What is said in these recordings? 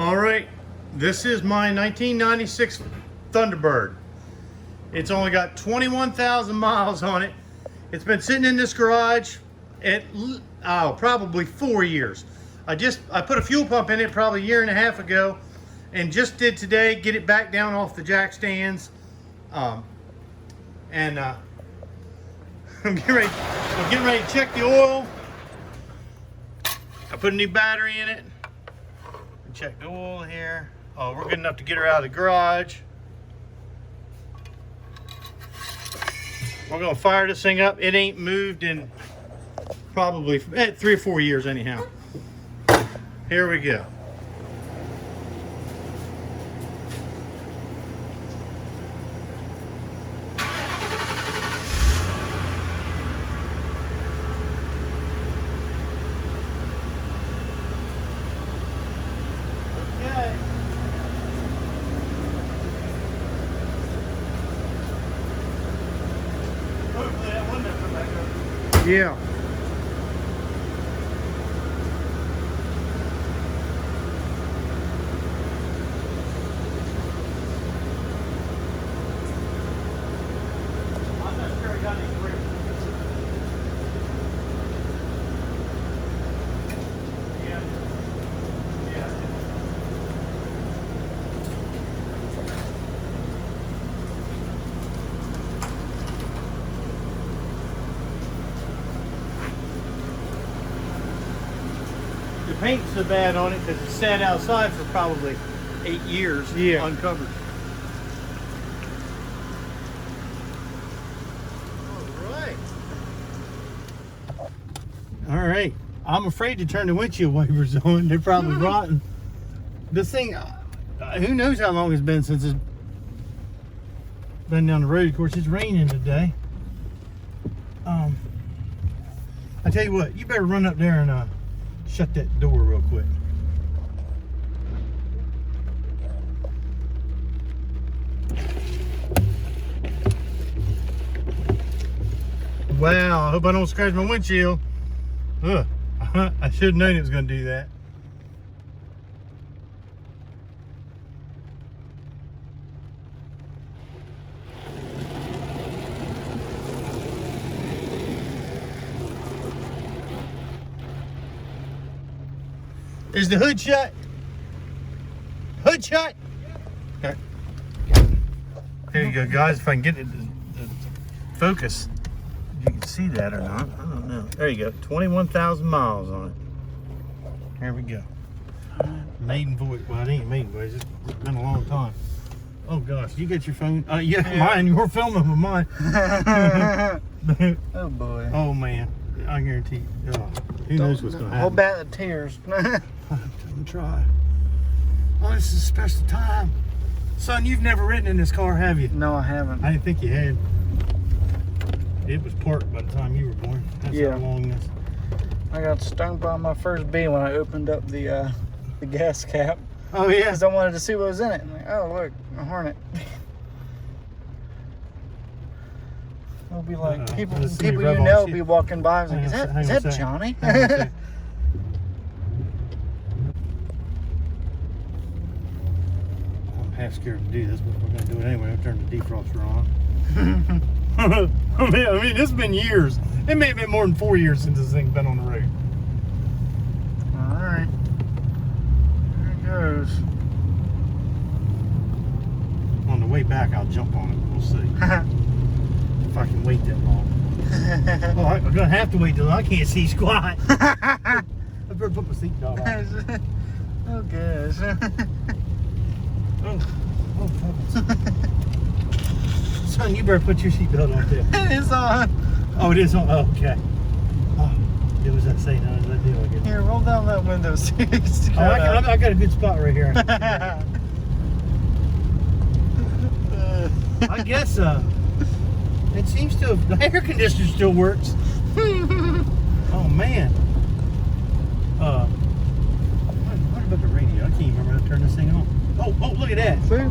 All right, this is my 1996 Thunderbird. It's only got 21,000 miles on it. It's been sitting in this garage at probably 4 years. I put a fuel pump in it probably a year and a half ago, and just did today get it back down off the jack stands. I'm getting ready to check the oil. I put a new battery in it. Check the oil here. Oh, we're good enough to get her out of the garage. We're gonna fire this thing up. It ain't moved in probably 3 or 4 years anyhow. Here we go. Yeah. I'm not sure I got any grip. Yeah. The paint's so bad on it because it sat outside for probably 8 years uncovered. All right. I'm afraid to turn the windshield wipers on. They're probably rotten. This thing, who knows how long it's been since it's been down the road. Of course, it's raining today. I tell you what, you better run up there and shut that door real quick. Wow, I hope I don't scratch my windshield. Ugh, I should have known it was going to do that. Is the hood shut? Hood shut? Okay. There you go, guys. If I can get it to focus, if you can see that or not, I don't know. There you go. 21,000 miles on it. Here we go. Maiden voice. Well, it ain't maiden voice. It's been a long time. Oh gosh, you got your phone? Yeah, mine. You're filming with mine. Oh boy. Oh man, I guarantee. Who knows what's gonna happen? Hold back the tears. Don't try. Oh, this is a special time. Son, you've never ridden in this car, have you? No, I haven't. I didn't think you had. It was parked by the time you were born. That's how long this. I got stung by my first bee when I opened up the gas cap. Oh yeah. Because I wanted to see what was in it. I'm like, oh look, a hornet. It'll be like people you know will be walking by. I was like, is that Johnny? I'm half scared to do this, but we're gonna do it anyway. I'll turn the defroster on. I mean, this has been years. It may have been more than 4 years since this thing's been on the road. All right. There it goes. On the way back, I'll jump on it. We'll see. If I can wait that long. Oh, I'm gonna have to wait till I can't see squat. I better put my seatbelt on. Oh gosh. Oh, troubles. Son, you better put your seatbelt on too. It's on. Oh, it is on. Oh, okay. Oh, it was that saying. How does that deal? I guess. Here, roll down that window. I got a good spot right here. I guess it seems to have, the air conditioner still works. Oh man. What about the radio? I can't even remember how to turn this thing on. Oh, look at that. See?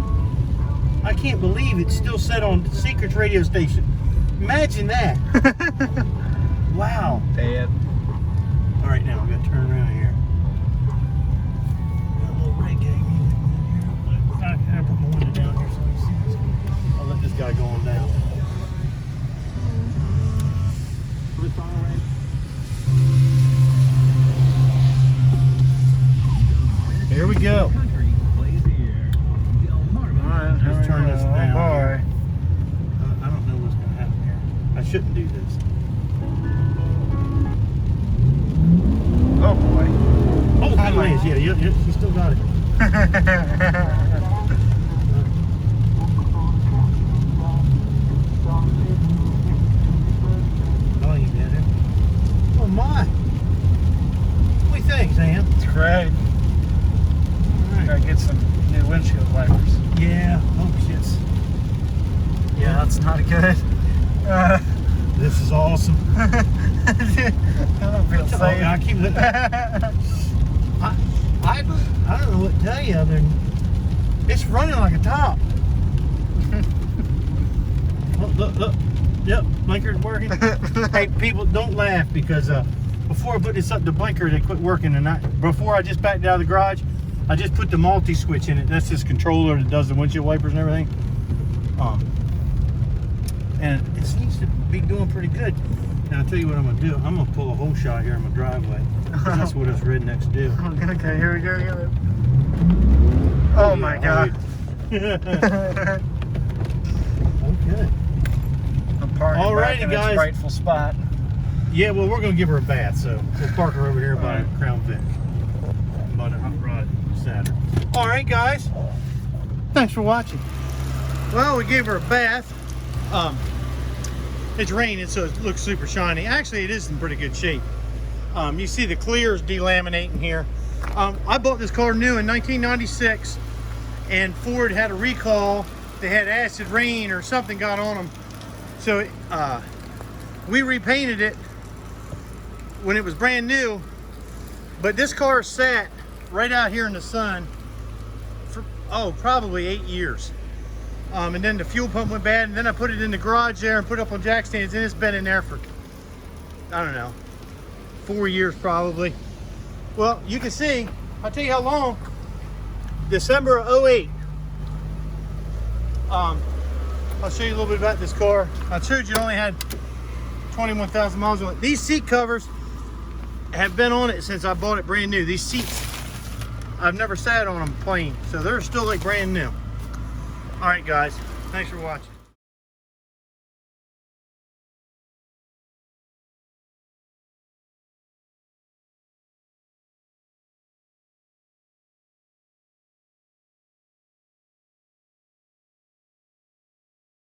I can't believe it's still set on Secret's radio station. Imagine that. Wow. Dad. All right, now we got to turn around here. Got a little reggae Here we go. Alright, Let's turn this down. Oh boy. I don't know what's going to happen here. I shouldn't do this. Oh boy. Oh, good lands. Yeah, you still got it. Oh, you did it. Oh my. What do you think, Sam? It's great. Gotta get some new windshield wipers. Yeah. Oh, shit's. Yeah, that's not good. This is awesome. I don't feel safe. I keep looking. I don't know what to tell you other than it's running like a top. Look. Yep, blinker's working. Hey, people, don't laugh because before I put this up, the blinker, they quit working. And before I just backed out of the garage, I just put the multi-switch in it. That's this controller that does the windshield wipers and everything. And it seems to be doing pretty good. Now, I'll tell you what I'm going to do. I'm going to pull a hole shot here in my driveway. 'Cause that's what us rednecks do. Okay, here we go. Oh my God. Okay. I'm parking Alrighty, back in guys. its rightful spot. Yeah, well, we're going to give her a bath, so we'll park her over here by Alright. Crown Vic. By the Hot Rod Saturn. Alright, guys. Thanks for watching. Well, we gave her a bath. It's raining, so it looks super shiny. Actually, it is in pretty good shape. You see the clear is delaminating here. I bought this car new in 1996, and Ford had a recall. They had acid rain or something got on them. So we repainted it when it was brand new, but this car sat right out here in the sun for, probably 8 years. And then the fuel pump went bad, and then I put it in the garage there and put it up on jack stands, and it's been in there for, I don't know, 4 years probably. Well, you can see, I'll tell you how long. December of 08. I'll show you a little bit about this car. I showed you it only had 21,000 miles on it. These seat covers have been on it since I bought it brand new. These seats, I've never sat on them plain, so they're still like brand new. All right, guys, thanks for watching.